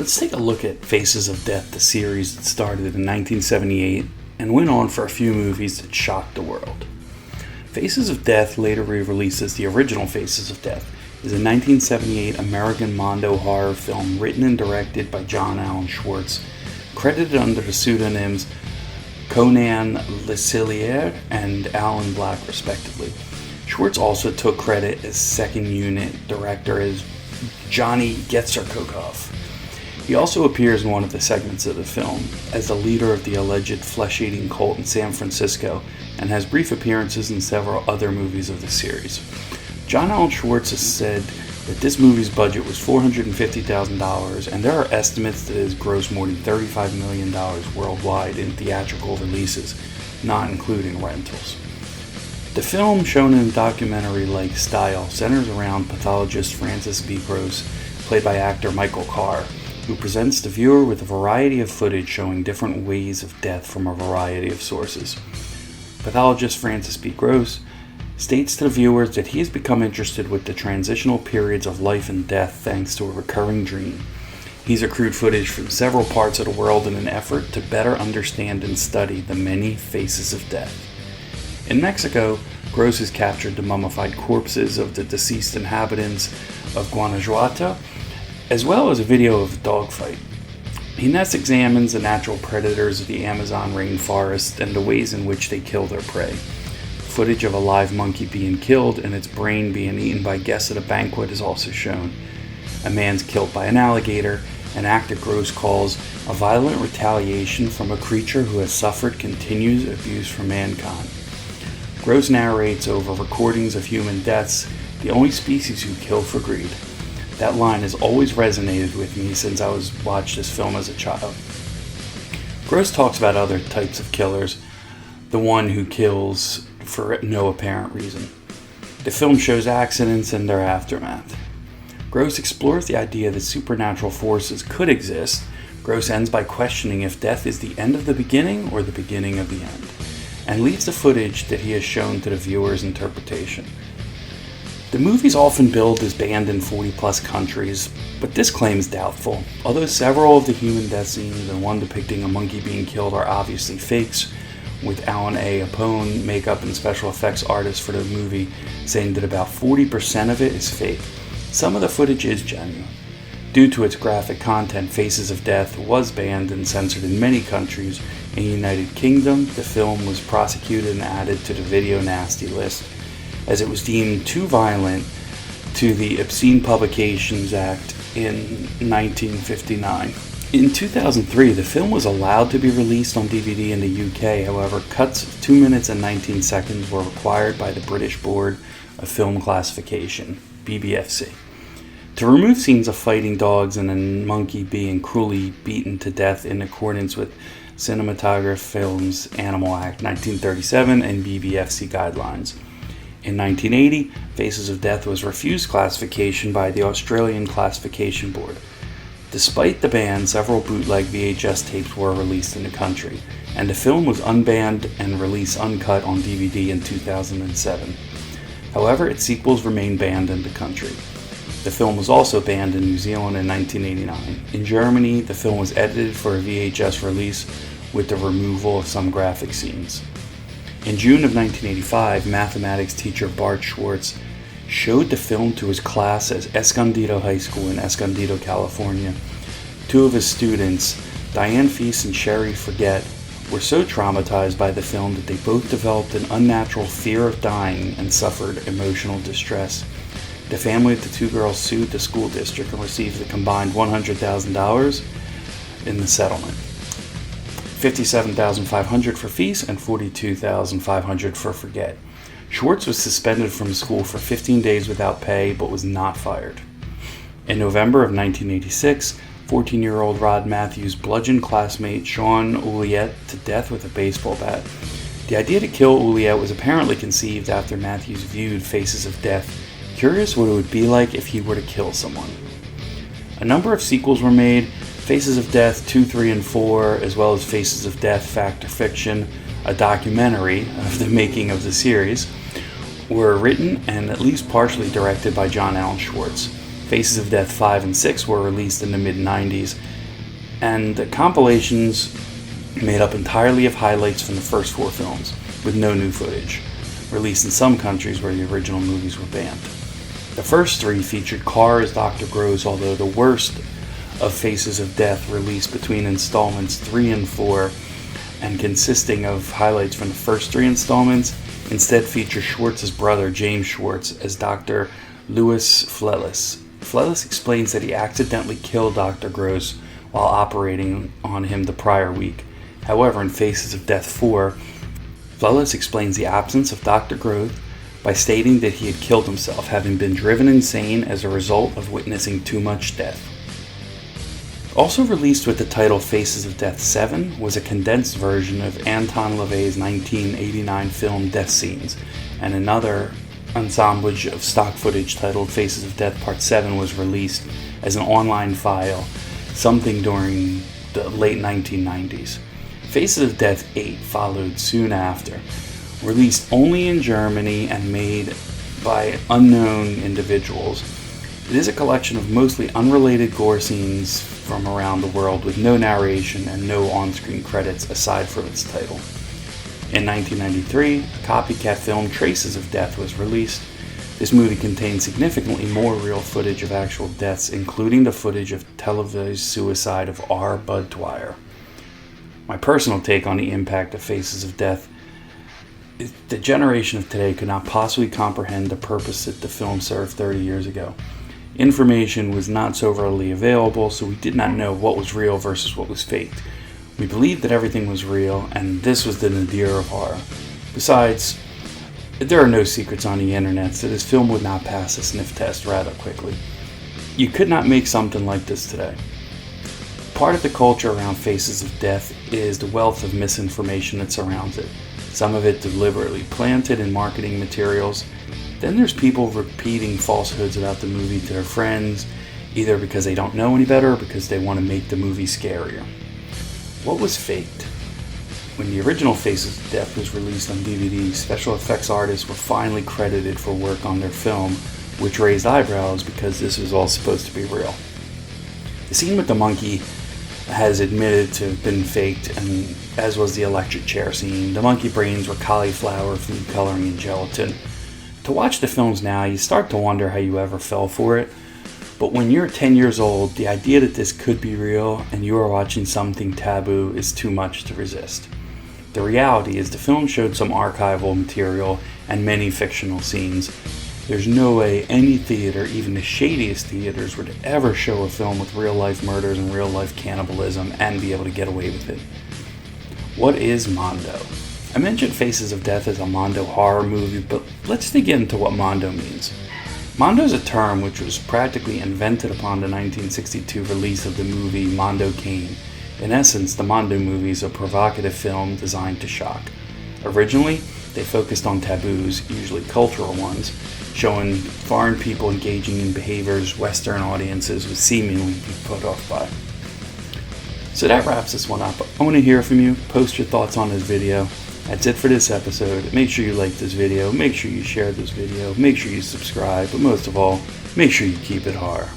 Let's take a look at Faces of Death, the series that started in 1978 and went on for a few movies that shocked the world. Faces of Death, later re-released as the original Faces of Death, is a 1978 American Mondo horror film written and directed by John Alan Schwartz, credited under the pseudonyms Conan Lecilier and Alan Black, respectively. Schwartz also took credit as second unit director as Johnny Getzerkokov. He also appears in one of the segments of the film as the leader of the alleged flesh-eating cult in San Francisco and has brief appearances in several other movies of the series. John Alan Schwartz has said that this movie's budget was $450,000, and there are estimates that it has grossed more than $35 million worldwide in theatrical releases, not including rentals. The film, shown in a documentary-like style, centers around pathologist Francis B. Gröss, played by actor Michael Carr, who presents the viewer with a variety of footage showing different ways of death from a variety of sources. Pathologist Francis B. Gröss states to the viewers that he has become interested with the transitional periods of life and death thanks to a recurring dream. He's accrued footage from several parts of the world in an effort to better understand and study the many faces of death. In Mexico, Gröss has captured the mummified corpses of the deceased inhabitants of Guanajuato, as well as a video of a dogfight. He next examines the natural predators of the Amazon rainforest and the ways in which they kill their prey. Footage of a live monkey being killed and its brain being eaten by guests at a banquet is also shown. A man's killed by an alligator, an act that Gröss calls a violent retaliation from a creature who has suffered continued abuse from mankind. Gröss narrates over recordings of human deaths, the only species who kill for greed. That line has always resonated with me since I watched this film as a child. Gröss talks about other types of killers, the one who kills for no apparent reason. The film shows accidents and their aftermath. Gröss explores the idea that supernatural forces could exist. Gröss ends by questioning if death is the end of the beginning or the beginning of the end, and leaves the footage that he has shown to the viewer's interpretation. The movie's often billed as banned in 40-plus countries, but this claim is doubtful. Although several of the human death scenes and one depicting a monkey being killed are obviously fakes, with Alan A. Apone, makeup and special effects artist for the movie, saying that about 40% of it is fake. Some of the footage is genuine. Due to its graphic content, Faces of Death was banned and censored in many countries. In the United Kingdom, the film was prosecuted and added to the Video Nasty list, as it was deemed too violent to the Obscene Publications Act in 1959. In 2003, the film was allowed to be released on DVD in the UK, however, cuts of 2 minutes and 19 seconds were required by the British Board of Film Classification, BBFC, to remove scenes of fighting dogs and a monkey being cruelly beaten to death in accordance with Cinematograph Films Animal Act 1937 and BBFC guidelines. In 1980, Faces of Death was refused classification by the Australian Classification Board. Despite the ban, several bootleg VHS tapes were released in the country, and the film was unbanned and released uncut on DVD in 2007. However, its sequels remained banned in the country. The film was also banned in New Zealand in 1989. In Germany, the film was edited for a VHS release with the removal of some graphic scenes. In June of 1985, mathematics teacher Bart Schwartz showed the film to his class at Escondido High School in Escondido, California. Two of his students, Diane Feast and Sherry Forget, were so traumatized by the film that they both developed an unnatural fear of dying and suffered emotional distress. The family of the two girls sued the school district and received a combined $100,000 in the settlement. $57,500 for Feast and $42,500 for Forget. Schwartz was suspended from school for 15 days without pay, but was not fired. In November of 1986, 14-year-old Rod Matthews bludgeoned classmate Sean Ouellette to death with a baseball bat. The idea to kill Ouellette was apparently conceived after Matthews viewed Faces of Death, curious what it would be like if he were to kill someone. A number of sequels were made, Faces of Death 2, 3, and 4, as well as Faces of Death Fact or Fiction, a documentary of the making of the series, were written and at least partially directed by John Alan Schwartz. Faces of Death 5 and 6 were released in the mid-90s, and the compilations made up entirely of highlights from the first 4 films, with no new footage, released in some countries where the original movies were banned. The first 3 featured Carr as Dr. Gröss, although the worst of Faces of Death, released between installments 3 and 4, and consisting of highlights from the first 3 installments, instead feature Schwartz's brother, James Schwartz, as Dr. Louis Flelis. Flelis explains that he accidentally killed Dr. Gröss while operating on him the prior week. However, in Faces of Death 4, Flelis explains the absence of Dr. Gröss by stating that he had killed himself, having been driven insane as a result of witnessing too much death. Also released with the title Faces of Death 7 was a condensed version of Anton LaVey's 1989 film Death Scenes, and another assemblage of stock footage titled Faces of Death Part 7 was released as an online file something during the late 1990s. Faces of Death 8 followed soon after, released only in Germany and made by unknown individuals. It is a collection of mostly unrelated gore scenes from around the world with no narration and no on-screen credits aside from its title. In 1993, a copycat film, Traces of Death, was released. This movie contained significantly more real footage of actual deaths, including the footage of televised suicide of R. Bud Dwyer. My personal take on the impact of Faces of Death: the generation of today could not possibly comprehend the purpose that the film served 30 years ago. Information was not so readily available, so we did not know what was real versus what was faked. We believed that everything was real, and this was the nadir of horror. Besides, there are no secrets on the internet, so this film would not pass a sniff test rather quickly. You could not make something like this today. Part of the culture around Faces of Death is the wealth of misinformation that surrounds it. Some of it deliberately planted in marketing materials. Then there's people repeating falsehoods about the movie to their friends, either because they don't know any better or because they want to make the movie scarier. What was faked? When the original Faces of Death was released on DVD, special effects artists were finally credited for work on their film, which raised eyebrows because this was all supposed to be real. The scene with the monkey has admitted to have been faked, and as was the electric chair scene. The monkey brains were cauliflower food coloring and gelatin. To watch the films now, you start to wonder how you ever fell for it. But when you're 10 years old, the idea that this could be real and you are watching something taboo is too much to resist. The reality is the film showed some archival material and many fictional scenes. There's no way any theater, even the shadiest theaters, would ever show a film with real-life murders and real-life cannibalism and be able to get away with it. What is Mondo? I mentioned Faces of Death as a Mondo horror movie, but let's dig into what Mondo means. Mondo is a term which was practically invented upon the 1962 release of the movie Mondo Cane. In essence, the Mondo movie is a provocative film designed to shock. Originally, they focused on taboos, usually cultural ones, showing foreign people engaging in behaviors Western audiences would seemingly be put off by. So that wraps this one up. I want to hear from you. Post your thoughts on this video. That's it for this episode. Make sure you like this video. Make sure you share this video. Make sure you subscribe. But most of all, make sure you keep it horror.